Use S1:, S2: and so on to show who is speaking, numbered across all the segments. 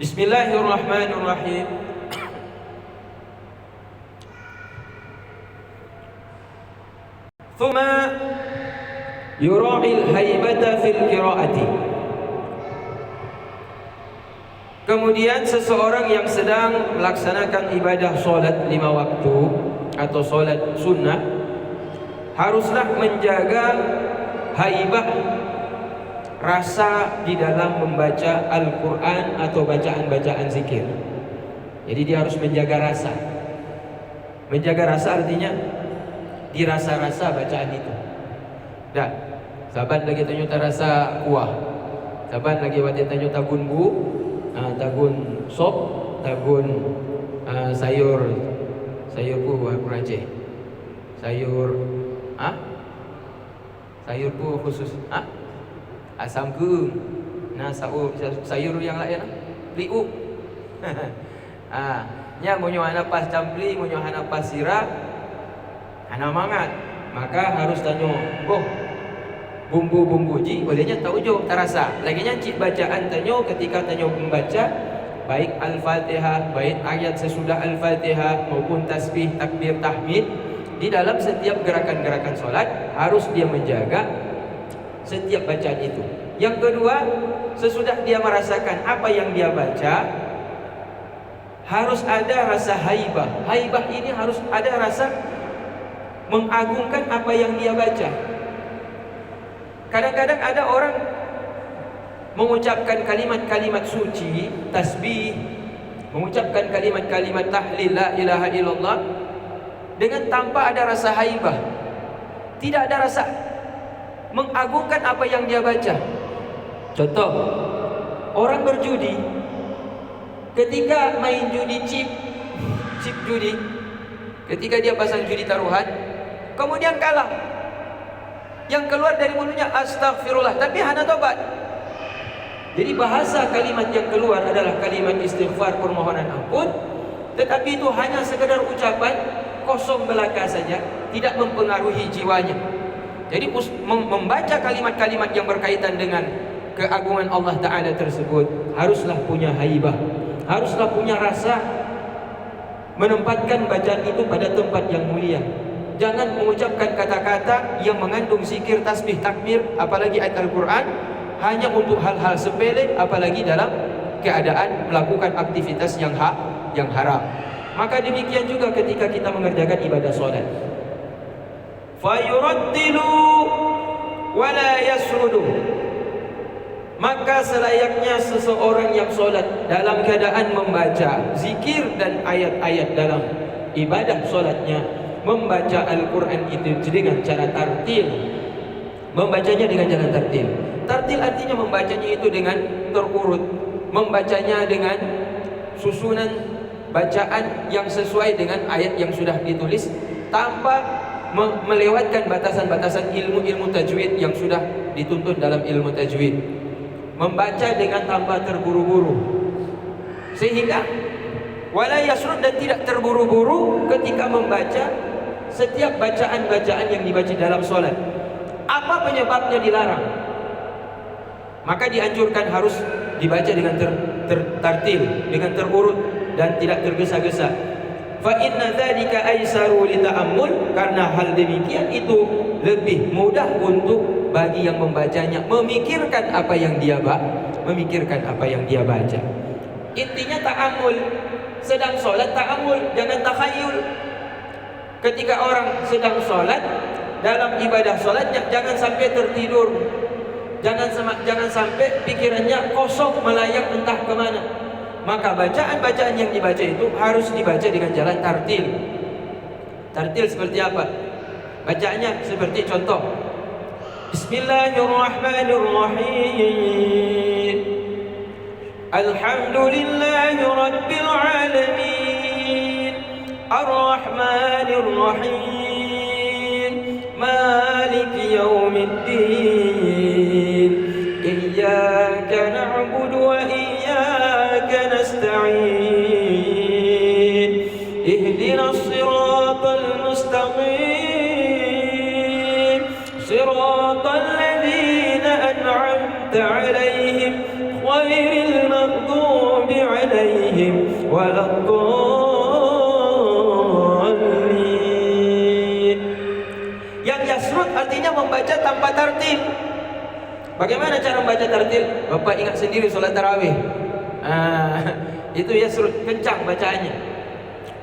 S1: Bismillahirrahmanirrahim. Thumma yura'il haibata fil qiraati. Kemudian seseorang yang sedang melaksanakan ibadah solat 5 waktu atau solat sunnah haruslah menjaga haibah, rasa di dalam membaca Al-Quran atau bacaan-bacaan zikir. Jadi dia harus menjaga rasa. Menjaga rasa artinya dirasa-rasa bacaan itu. Dah, saban lagi tanya rasa kuah, saban lagi wati tanya tagun bu, tagun sop, tagun sayur pu raje, sayur khusus asam keung. Nah, sayur yang lain liu. Nya munyo hana pas campli, munyo hana pas sirah, hana mangat. Maka harus tanyo, boh bumbu-bumbu ji bolehnya tahu jo terasa. Laginya cik bacaan tanyo ketika tanyo membaca baik Al-Fatihah, baik ayat sesudah Al-Fatihah maupun tasbih, takbir, tahmid, di dalam setiap gerakan-gerakan solat harus dia menjaga setiap bacaan itu. Yang kedua, sesudah dia merasakan apa yang dia baca, harus ada rasa haibah. Haibah ini harus ada rasa mengagungkan apa yang dia baca. Kadang-kadang ada orang mengucapkan kalimat-kalimat suci, tasbih, mengucapkan kalimat-kalimat tahlil la ilaha illallah dengan tanpa ada rasa haibah. Tidak ada rasa mengagungkan apa yang dia baca. Contoh, orang berjudi, ketika main judi chip judi, ketika dia pasang judi taruhan, kemudian kalah, yang keluar dari mulutnya astagfirullah, tapi hana tobat. Jadi bahasa kalimat yang keluar adalah kalimat istighfar, permohonan ampun, tetapi itu hanya sekedar ucapan kosong belaka saja, tidak mempengaruhi jiwanya. Jadi membaca kalimat-kalimat yang berkaitan dengan keagungan Allah Ta'ala tersebut haruslah punya haibah, haruslah punya rasa menempatkan bacaan itu pada tempat yang mulia. Jangan mengucapkan kata-kata yang mengandung zikir, tasbih, takbir, apalagi ayat Al-Quran, hanya untuk hal-hal sepele, apalagi dalam keadaan melakukan aktivitas yang haram. Maka demikian juga ketika kita mengerjakan ibadah solat. Fayuraddilu wala yasrudu. Maka selayaknya seseorang yang solat dalam keadaan membaca zikir dan ayat-ayat dalam ibadah solatnya, membaca Al-Quran itu dengan cara tartil, membacanya dengan cara tartil. Tartil artinya membacanya itu dengan terurut, membacanya dengan susunan bacaan yang sesuai dengan ayat yang sudah ditulis, tanpa melewatkan batasan-batasan ilmu-ilmu tajwid yang sudah dituntut dalam ilmu tajwid. Membaca dengan tanpa terburu-buru, sehingga wala yasrud, dan tidak terburu-buru ketika membaca setiap bacaan-bacaan yang dibaca dalam solat. Apa penyebabnya dilarang? Maka dianjurkan harus dibaca dengan tartil, dengan terurut dan tidak tergesa-gesa. Fa inna dzalika aisaru lita'ammul, karena hal demikian itu lebih mudah untuk bagi yang membacanya memikirkan apa yang dia baca. Intinya ta'ammul. Sedang solat ta'ammul, jangan takhayul. Ketika orang sedang solat, dalam ibadah solatnya jangan sampai tertidur, jangan sampai pikirannya kosong melayang entah kemana. Maka bacaan-bacaan yang dibaca itu harus dibaca dengan jalan tartil. Tartil seperti apa? Bacaannya seperti contoh, Bismillahirrahmanirrahim, Alhamdulillahi Rabbil Alamin, Ar-Rahmanir-Rahim, Maliki Yawmiddin, Iyyaka na'budu wa iyyaka nasta'in, Ihdinas siratal mustaqim, siratal ladzina an'amta 'alaihim ghairil maghdubi waladdallin. Yang yasrud artinya membaca tanpa tartil. Bagaimana cara membaca tartil? Bapak ingat sendiri solat tarawih. Itu yasrud, kencang bacaannya.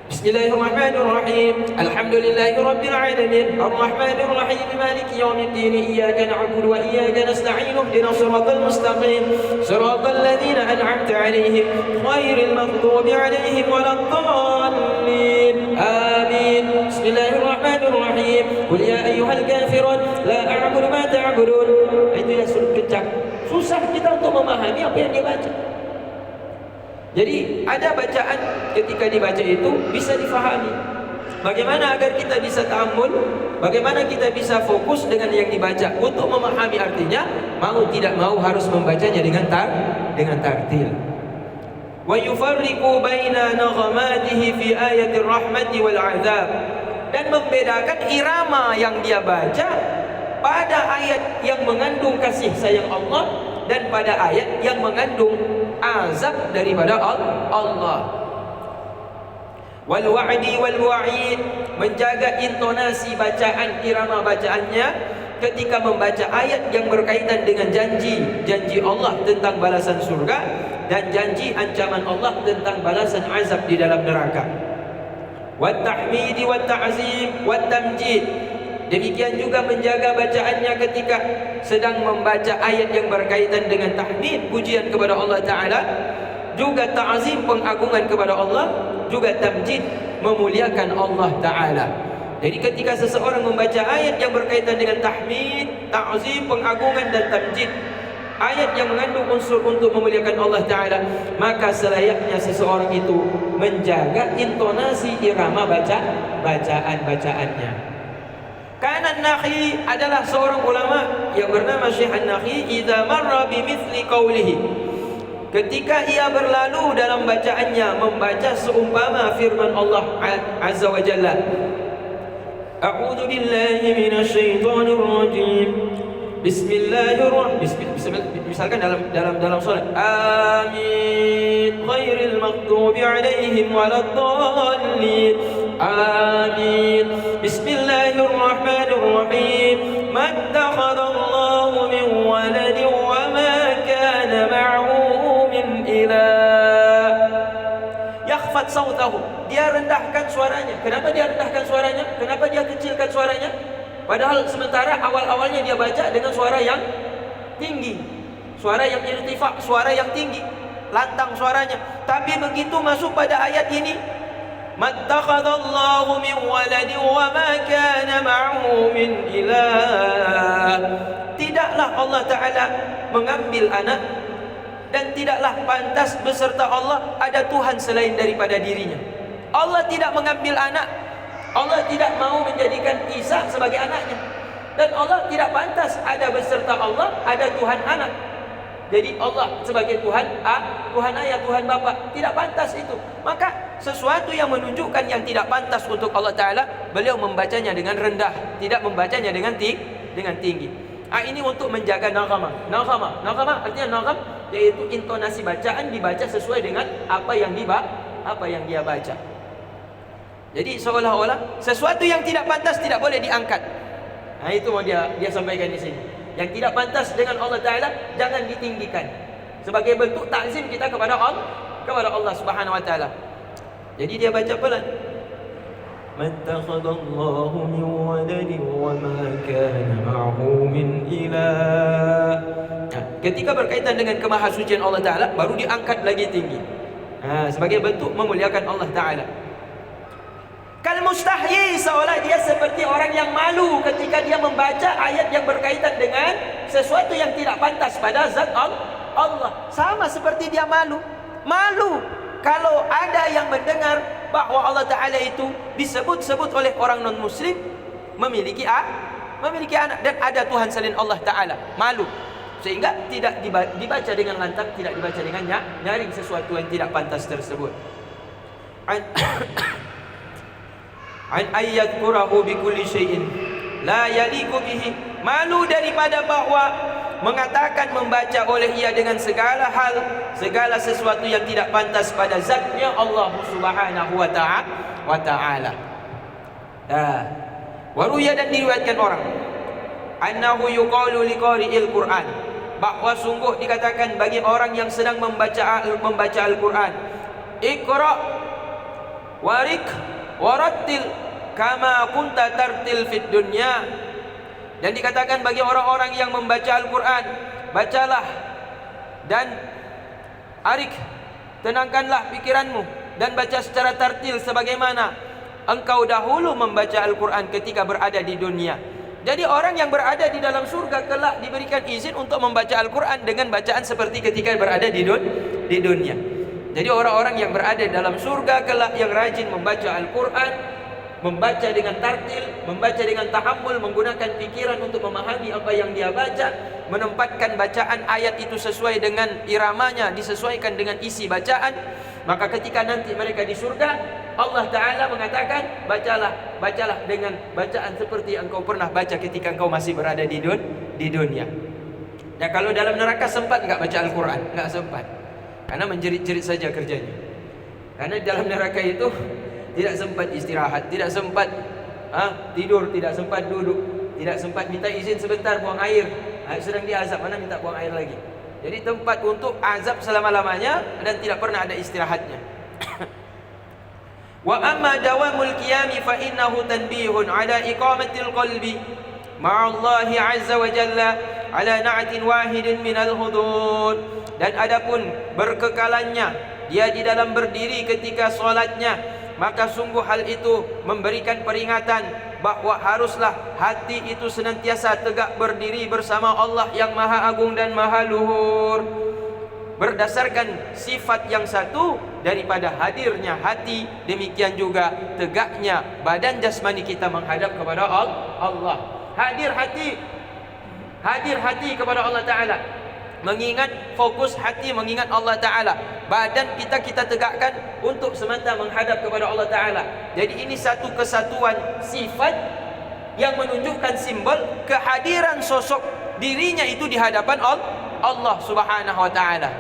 S1: Bismillahirrahmanirrahim. Alhamdulillahirabbil alamin. Arrahmanir rahim. Maliki yaumiddin. Iyyaka na'budu wa iyyaka nasta'in. Ihdinas siratal mustaqim. Siratal ladzina an'amta 'alaihim ghairil maghdubi 'alaihim waladdallin. Amin. Bismillahirrahmanirrahim. Qul ya ayyuhal kafirun la a'budu ma ta'budun. Itu yasrud kencang. Susah kita untuk memahami apa yang dia baca. Jadi ada bacaan ketika dibaca itu bisa difahami. Bagaimana agar kita bisa ta'ammul? Bagaimana kita bisa fokus dengan yang dibaca untuk memahami artinya? Mau tidak mau harus membacanya dengan tartil. Wa yufarriqu baina naghamatihi fi ayatir rahmati wal 'adzab. Dan membedakan irama yang dia baca pada ayat yang mengandung kasih sayang Allah dan pada ayat yang mengandung azab daripada Allah. Wal wa'di wal wa'id, menjaga intonasi bacaan, irama bacaannya ketika membaca ayat yang berkaitan dengan janji Allah tentang balasan surga dan janji ancaman Allah tentang balasan azab di dalam neraka. Wat tahmidi wat ta'zim wat tamjid. Demikian juga menjaga bacaannya ketika sedang membaca ayat yang berkaitan dengan tahmid, pujian kepada Allah Ta'ala, juga ta'zim, pengagungan kepada Allah, juga tamjid, memuliakan Allah Ta'ala. Jadi ketika seseorang membaca ayat yang berkaitan dengan tahmid, ta'zim, pengagungan dan tamjid, ayat yang mengandung unsur untuk memuliakan Allah Ta'ala, maka selayaknya seseorang itu menjaga intonasi irama bacaan-bacaannya. Karena An-Nakhi adalah seorang ulama yang bernama Syekh An-Nakhi. Idza marra bimithli qawlihi, ketika ia berlalu dalam bacaannya membaca seumpama firman Allah Azza wa Jalla, A'udzu billahi minasy syaithanir rajim. Bismillahirrahmanirrahim. Misalkan dalam salat, amin ghairil maghdubi alaihim waladdallin. Amin. Bismillahirrahmanirrahim. Mattakhadallahu min waladin wa ma kana ma'hu min ilah. Yakhfat sautahu. Dia rendahkan suaranya. Kenapa dia rendahkan suaranya? Kenapa dia kecilkan suaranya? Padahal sementara awal-awalnya dia baca dengan suara yang tinggi, suara yang irtifa, suara yang tinggi, lantang suaranya. Tapi begitu masuk pada ayat ini, mattakhadallahu min waladin wa ma kana ma'hu min ilah. Tidaklah Allah Ta'ala mengambil anak, dan tidaklah pantas beserta Allah ada Tuhan selain daripada dirinya. Allah tidak mengambil anak. Allah tidak mau menjadikan Isa sebagai anaknya. Dan Allah tidak pantas ada beserta Allah ada Tuhan anak. Jadi Allah sebagai Tuhan Tuhan ayah, Tuhan bapa, tidak pantas itu. Maka sesuatu yang menunjukkan yang tidak pantas untuk Allah Ta'ala, beliau membacanya dengan rendah, tidak membacanya dengan tinggi. Ini untuk menjaga naghamah. Naghamah artinya nagham, yaitu intonasi bacaan dibaca sesuai dengan apa yang dia baca. Jadi seolah-olah sesuatu yang tidak pantas tidak boleh diangkat. Itu mau dia sampaikan di sini. Yang tidak pantas dengan Allah Ta'ala jangan ditinggikan, sebagai bentuk takzim kita kepada Allah Subhanahu wa Ta'ala. Jadi dia baca pelan. Mattakhadallahu min waladin wa ma kana ma'hu min ilah. Ketika berkaitan dengan kemahasucian Allah Ta'ala, baru diangkat lagi tinggi, sebagai bentuk memuliakan Allah Ta'ala. Kal mustahyi, seolah dia seperti orang yang malu ketika dia membaca ayat yang berkaitan dengan sesuatu yang tidak pantas pada zat Allah. Sama seperti dia malu kalau ada yang mendengar bahwa Allah Ta'ala itu disebut-sebut oleh orang non-muslim memiliki anak dan ada Tuhan selain Allah Ta'ala. Malu, sehingga tidak dibaca dengan lantang, tidak dibaca dengan nyaring sesuatu yang tidak pantas tersebut. An ayyadkurahu bikulli syai'in la yaliqu bihi, malu daripada bahwa
S2: mengatakan membaca oleh ia dengan segala hal, segala sesuatu yang tidak pantas pada zatnya Allah Subhanahu wa ta'ala. Waruya dan diriwayatkan orang annahu yuqalu liqari'il Qur'an, bahwa sungguh dikatakan bagi orang yang sedang membaca Al-Qur'an, Iqra warik warattil kama kunta tartil fid dunya. Dan dikatakan bagi orang-orang yang membaca Al-Qur'an, bacalah dan arik, tenangkanlah pikiranmu dan baca secara tartil sebagaimana engkau dahulu membaca Al-Qur'an ketika berada di dunia. Jadi orang yang berada di dalam surga kelak diberikan izin untuk membaca Al-Qur'an dengan bacaan seperti ketika berada di dunia. Jadi orang-orang yang berada dalam surga kelak yang rajin membaca Al-Qur'an, membaca dengan tartil, membaca dengan tahammul, menggunakan pikiran untuk memahami apa yang dia baca, menempatkan bacaan ayat itu sesuai dengan iramanya, disesuaikan dengan isi bacaan, maka ketika nanti mereka di surga, Allah Ta'ala mengatakan, bacalah dengan bacaan seperti yang engkau pernah baca ketika engkau masih berada di dunia. Nah, kalau dalam neraka sempat enggak baca Al-Quran? Enggak sempat, karena menjerit-jerit saja kerjanya. Karena dalam neraka itu tidak sempat istirahat, tidak sempat tidur, tidak sempat duduk, tidak sempat minta izin sebentar buang air. Sedang diazab, mana minta buang air lagi. Jadi tempat untuk azab selama-lamanya dan tidak pernah ada istirahatnya. Wa amma dawamul qiyami fa innahu tanbihun ala iqamatil qalbi ma'allahi azza wa jalla ala na'atin wahidin minal hudud. Dan adapun berkekalannya dia di dalam berdiri ketika solatnya, maka sungguh hal itu memberikan peringatan bahwa haruslah hati itu senantiasa tegak berdiri bersama Allah yang Maha Agung dan Maha Luhur, berdasarkan sifat yang satu daripada hadirnya hati, demikian juga tegaknya badan jasmani kita menghadap kepada Allah. Hadir hati kepada Allah Ta'ala, mengingat fokus hati, mengingat Allah Ta'ala. Badan kita tegakkan untuk semata menghadap kepada Allah Ta'ala. Jadi ini satu kesatuan sifat yang menunjukkan simbol kehadiran sosok dirinya itu di hadapan Allah Subhanahu wa Ta'ala.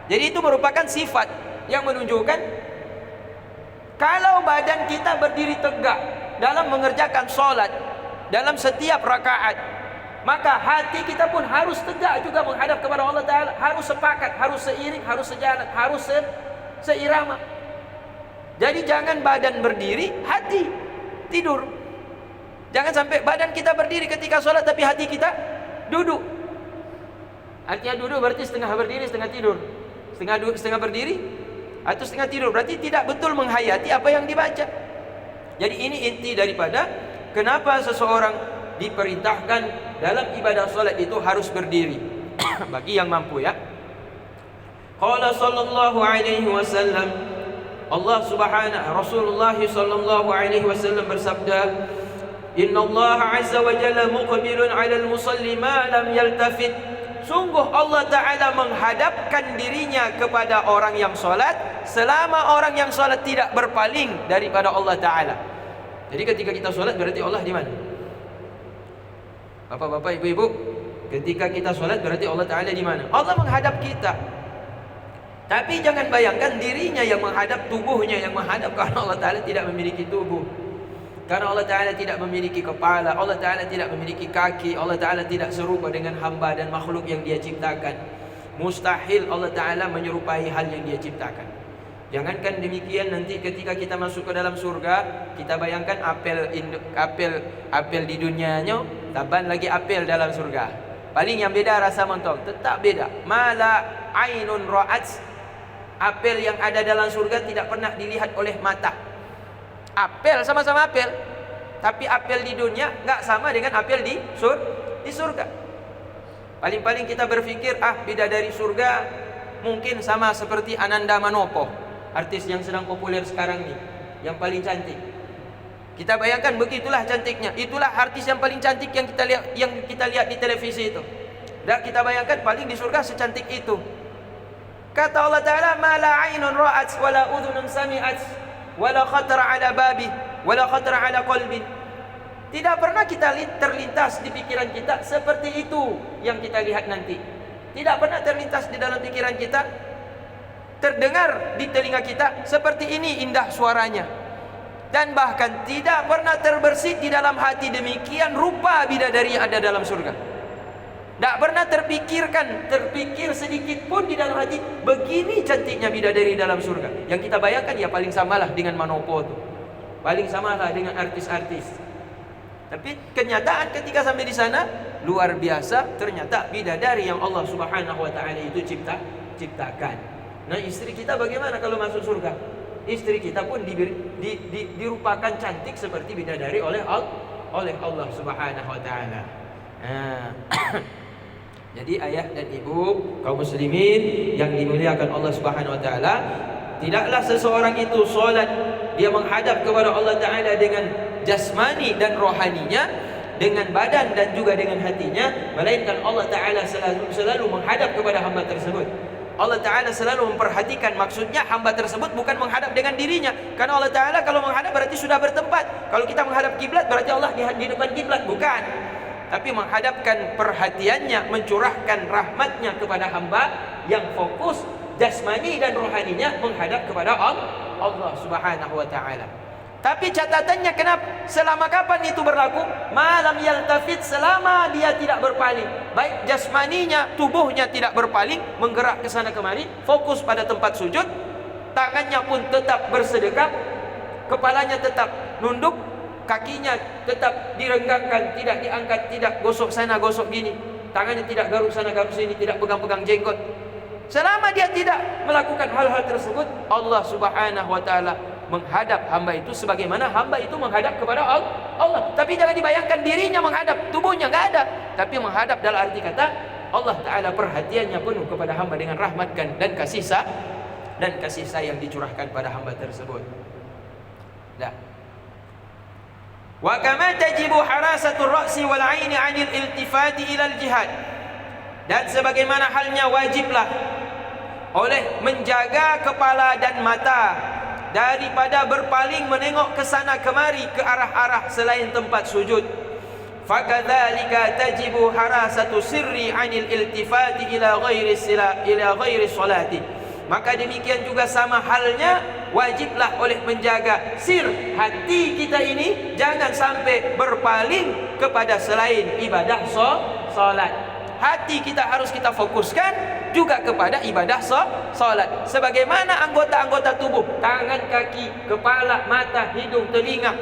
S2: Jadi itu merupakan sifat yang menunjukkan kalau badan kita berdiri tegak dalam mengerjakan solat, dalam setiap rakaat, maka hati kita pun harus tegak juga menghadap kepada Allah Ta'ala. Harus sepakat, harus seiring, harus sejalan, harus seirama. Jadi jangan badan berdiri, hati tidur. Jangan sampai badan kita berdiri ketika sholat tapi hati kita duduk. Artinya duduk berarti setengah berdiri, setengah tidur. Setengah berdiri atau setengah tidur, berarti tidak betul menghayati apa yang dibaca. Jadi ini inti daripada kenapa seseorang diperintahkan dalam ibadah solat itu harus berdiri. Bagi yang mampu, ya. Qala sallallahu alaihi wasallam, Allah Subhanahu Rasulullah sallallahu alaihi wasallam bersabda, Inna Allah azza wa jalla muqbilun 'alal musalli ma lam yaltafit. Sungguh Allah Ta'ala menghadapkan dirinya kepada orang yang solat selama orang yang solat tidak berpaling daripada Allah Ta'ala. Jadi ketika kita solat berarti Allah di mana? Bapak-bapak, ibu-ibu, ketika kita solat berarti Allah Ta'ala di mana? Allah menghadap kita. Tapi jangan bayangkan dirinya yang menghadap, tubuhnya yang menghadap, karena Allah Ta'ala tidak memiliki tubuh. Karena Allah Ta'ala tidak memiliki kepala, Allah Ta'ala tidak memiliki kaki, Allah Ta'ala tidak serupa dengan hamba dan makhluk yang dia ciptakan. Mustahil Allah Ta'ala menyerupai hal yang dia ciptakan. Jangankan demikian, nanti ketika kita masuk ke dalam surga, kita bayangkan apel di dunianya, taban lagi apel dalam surga. Paling yang beda rasa mentong, tetap beda. Mala ainun ra'at, apel yang ada dalam surga tidak pernah dilihat oleh mata. Apel sama-sama apel, tapi apel di dunia nggak sama dengan apel di surga. Paling-paling kita berpikir, bidadari surga mungkin sama seperti Ananda Manopo, artis yang sedang populer sekarang nih, yang paling cantik. Kita bayangkan begitulah cantiknya. Itulah artis yang paling cantik yang kita lihat di televisi itu. Dan kita bayangkan paling di surga secantik itu. Kata Allah Ta'ala, ma la ainun ra'at wa la udhunun sami'at wa la khatara ala babi wa la khatara ala qalbin. Tidak pernah kita terlintas di pikiran kita seperti itu yang kita lihat nanti. Tidak pernah terlintas di dalam pikiran kita, terdengar di telinga kita seperti ini indah suaranya. Dan bahkan tidak pernah terbersit di dalam hati demikian rupa bidadari yang ada dalam surga. Tak pernah terpikir sedikit pun di dalam hati begini cantiknya bidadari dalam surga. Yang kita bayangkan ya paling samalah dengan Manopo tu, paling samalah dengan artis-artis. Tapi kenyataan ketika sampai di sana luar biasa, ternyata bidadari yang Allah Subhanahu wa taala itu ciptakan. Nah, istri kita bagaimana kalau masuk surga? Istri kita pun dirupakan cantik seperti bidadari oleh Allah Subhanahu wa taala. Jadi ayah dan ibu kaum muslimin yang dimuliakan Allah Subhanahu wa taala, tidaklah seseorang itu solat dia menghadap kepada Allah taala dengan jasmani dan rohaninya, dengan badan dan juga dengan hatinya, melainkan Allah taala selalu menghadap kepada hamba tersebut. Allah taala selalu memperhatikan, maksudnya hamba tersebut bukan menghadap dengan dirinya. Karena Allah taala kalau menghadap berarti sudah bertempat. Kalau kita menghadap kiblat berarti Allah di depan kiblat, bukan. Tapi menghadapkan perhatiannya, mencurahkan rahmatnya kepada hamba yang fokus jasmani dan rohaninya menghadap kepada Allah Subhanahu wa taala. Tapi catatannya kenapa? Selama kapan itu berlaku? Malam yaltafit, selama dia tidak berpaling. Baik jasmaninya, tubuhnya tidak berpaling, menggerak ke sana kemari, fokus pada tempat sujud, tangannya pun tetap bersedekap, kepalanya tetap nunduk, kakinya tetap direnggangkan, tidak diangkat, tidak gosok sana gosok gini, tangannya tidak garuk sana garuk sini, tidak pegang-pegang jenggot. Selama dia tidak melakukan hal-hal tersebut, Allah Subhanahu wa taala menghadap hamba itu sebagaimana hamba itu menghadap kepada Allah. Tapi jangan dibayangkan dirinya menghadap, tubuhnya enggak ada, tapi menghadap dalam arti kata Allah taala perhatiannya penuh kepada hamba dengan rahmat dan kasih sayang dicurahkan pada hamba tersebut. Dah. Wa kama tajibu harasatur ra'si wal 'aini 'anil iltifati ilal jihad. Dan sebagaimana halnya wajiblah oleh menjaga kepala dan mata daripada berpaling menengok ke sana kemari ke arah-arah selain tempat sujud. Fakadzalika tajibu harasatu sirri 'anil iltifati ila ghairi salati. Maka demikian juga sama halnya wajiblah oleh menjaga sir hati kita ini jangan sampai berpaling kepada selain ibadah salat. Hati kita harus kita fokuskan juga kepada ibadah salat. Sebagaimana anggota-anggota tubuh, tangan, kaki, kepala, mata, hidung, telinga,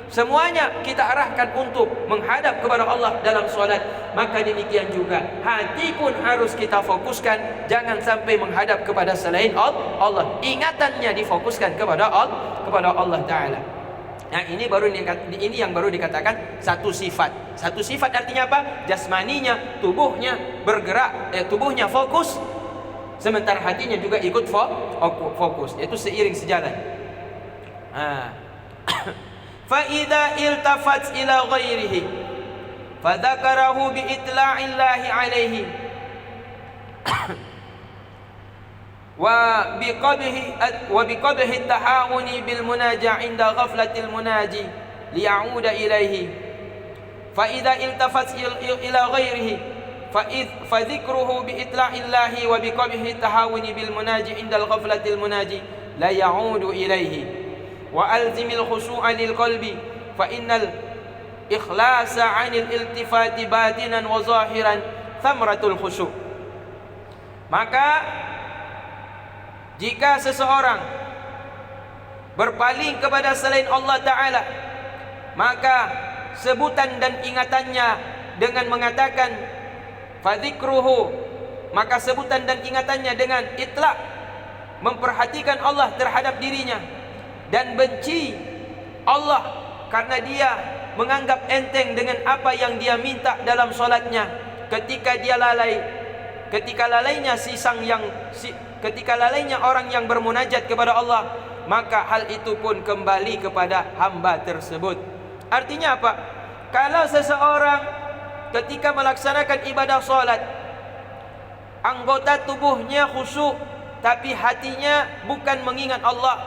S2: semuanya kita arahkan untuk menghadap kepada Allah dalam solat. Maka demikian juga hati pun harus kita fokuskan, jangan sampai menghadap kepada selain Allah. Ingatannya difokuskan kepada Allah Taala. Nah, ini yang baru dikatakan satu sifat. Satu sifat artinya apa? Jasmaninya, tubuhnya bergerak, tubuhnya fokus, sementara hatinya juga ikut fokus, yaitu seiring sejalan. فَإِذَا إِلْتَفَتْ إِلَى غَيْرِهِ فَذَكَرَهُ بِإِطْلَاعِ اللَّهِ عَلَيْهِ وبقبح التحاون بالمناجى عند غفلة المناجي ليعود إليه فإذا التفت إلى غيره فذكره بإطلاع الله وبقبح التحاون بالمناجي عند الغفلة المناجي لا يعود إليه وألزم الخشوع للقلب فإن الإخلاص عن الالتفات باطنا وظاهرا ثمرة الخشوع. Maka jika seseorang berpaling kepada selain Allah Ta'ala, maka sebutan dan ingatannya dengan mengatakan fadzikruhu, maka sebutan dan ingatannya dengan itlaq, memperhatikan Allah terhadap dirinya, dan benci Allah karena dia menganggap enteng dengan apa yang dia minta dalam solatnya. Ketika lalainya orang yang bermunajat kepada Allah, maka hal itu pun kembali kepada hamba tersebut. Artinya apa? Kalau seseorang ketika melaksanakan ibadah solat, anggota tubuhnya khusyuk tapi hatinya bukan mengingat Allah,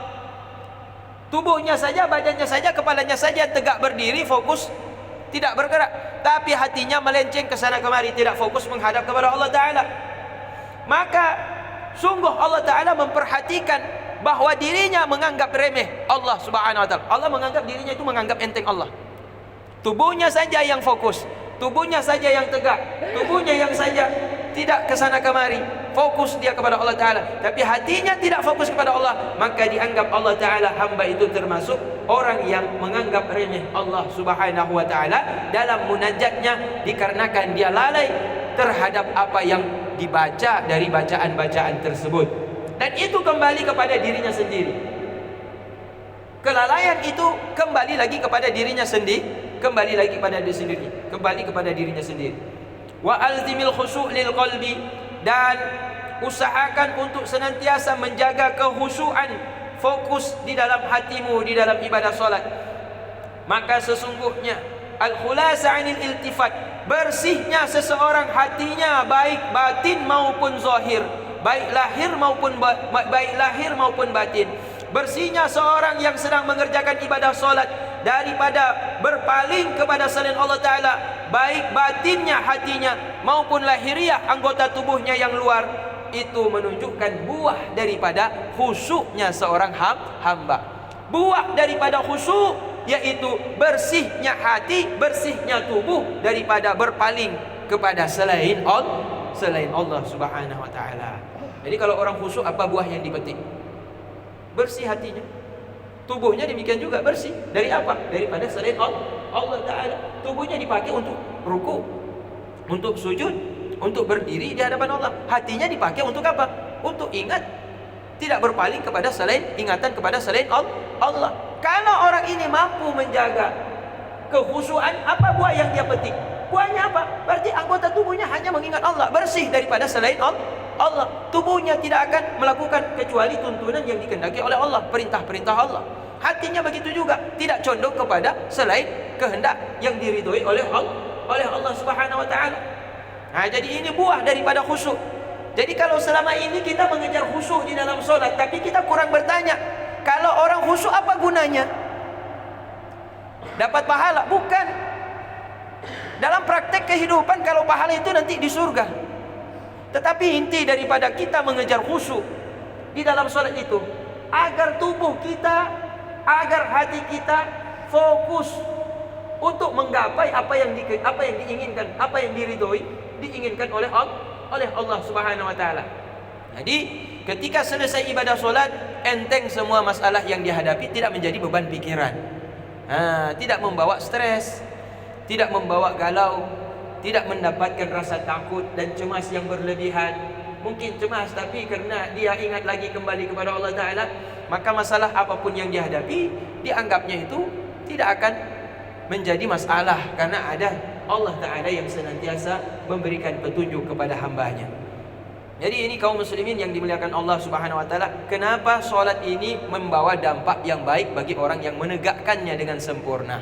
S2: Tubuhnya saja, badannya saja, kepalanya saja tegak berdiri, fokus, tidak bergerak. Tapi hatinya melenceng ke sana kemari, tidak fokus menghadap kepada Allah Ta'ala. Maka sungguh Allah Ta'ala memperhatikan bahwa dirinya menganggap remeh Allah Subhanahu Wa Ta'ala. Allah menganggap dirinya itu menganggap enteng Allah. Tubuhnya saja yang fokus, tubuhnya saja yang tegak, tubuhnya yang saja tidak kesana kemari, fokus dia kepada Allah Ta'ala. Tapi hatinya tidak fokus kepada Allah, maka dianggap Allah Ta'ala, hamba itu termasuk orang yang menganggap remeh Allah Subhanahu Wa Ta'ala dalam munajatnya, dikarenakan dia lalai terhadap apa yang dibaca dari bacaan-bacaan tersebut. Dan itu kembali kepada dirinya sendiri. Kelalaian itu kembali lagi kepada dirinya sendiri, kembali lagi kepada diri sendiri, kembali kepada dirinya sendiri. Wa alzimil khusyu' lil qalbi, dan usahakan untuk senantiasa menjaga kekhusyuan, fokus di dalam hatimu di dalam ibadah solat. Maka sesungguhnya al-khulasa 'anil iltifat, bersihnya seseorang hatinya, baik batin maupun zahir, baik lahir maupun batin. Bersihnya seorang yang sedang mengerjakan ibadah solat daripada berpaling kepada selain Allah Ta'ala, baik batinnya, hatinya maupun lahiriah anggota tubuhnya yang luar. Itu menunjukkan buah daripada khusyuknya seorang hamba. Buah daripada khusyuk yaitu bersihnya hati, bersihnya tubuh daripada berpaling kepada selain Allah Subhanahu Wa Ta'ala. Jadi kalau orang khusyuk, apa buah yang dipetik? Bersih hatinya, tubuhnya demikian juga bersih. Dari apa? Daripada selain Allah Ta'ala. Tubuhnya dipakai untuk ruku, untuk sujud, untuk berdiri di hadapan Allah. Hatinya dipakai untuk apa? Untuk ingat, tidak berpaling kepada selain, ingatan kepada selain Allah. Kalau orang ini mampu menjaga kekhusyuan, apa buah yang dia petik? Buahnya apa? Berarti anggota tubuhnya hanya mengingat Allah, bersih daripada selain Allah. Tubuhnya tidak akan melakukan kecuali tuntunan yang dikehendaki oleh Allah, perintah-perintah Allah. Hatinya begitu juga, tidak condong kepada selain kehendak yang diridhoi oleh Allah Subhanahu Wa Ta'ala. Nah, jadi ini buah daripada khusyuk. Jadi kalau selama ini kita mengejar khusyuk di dalam solat, tapi kita kurang bertanya, kalau orang khusyuk apa gunanya? Dapat pahala? Bukan. Dalam praktek kehidupan, kalau pahala itu nanti di surga. Tetapi inti daripada kita mengejar khusyuk di dalam solat itu, agar tubuh kita, agar hati kita fokus untuk menggapai apa yang diinginkan, apa yang diinginkan oleh Allah Subhanahu Wa Ta'ala. Jadi ketika selesai ibadah solat, enteng semua masalah yang dihadapi, tidak menjadi beban pikiran, tidak membawa stres, tidak membawa galau, tidak mendapatkan rasa takut dan cemas yang berlebihan. Mungkin cemas, tapi karena dia ingat lagi kembali kepada Allah Ta'ala, maka masalah apapun yang dihadapi, dianggapnya itu tidak akan menjadi masalah, karena ada Allah Ta'ala yang senantiasa memberikan petunjuk kepada hambanya. Jadi ini kaum muslimin yang dimuliakan Allah Subhanahu Wa Ta'ala, kenapa solat ini membawa dampak yang baik bagi orang yang menegakkannya dengan sempurna.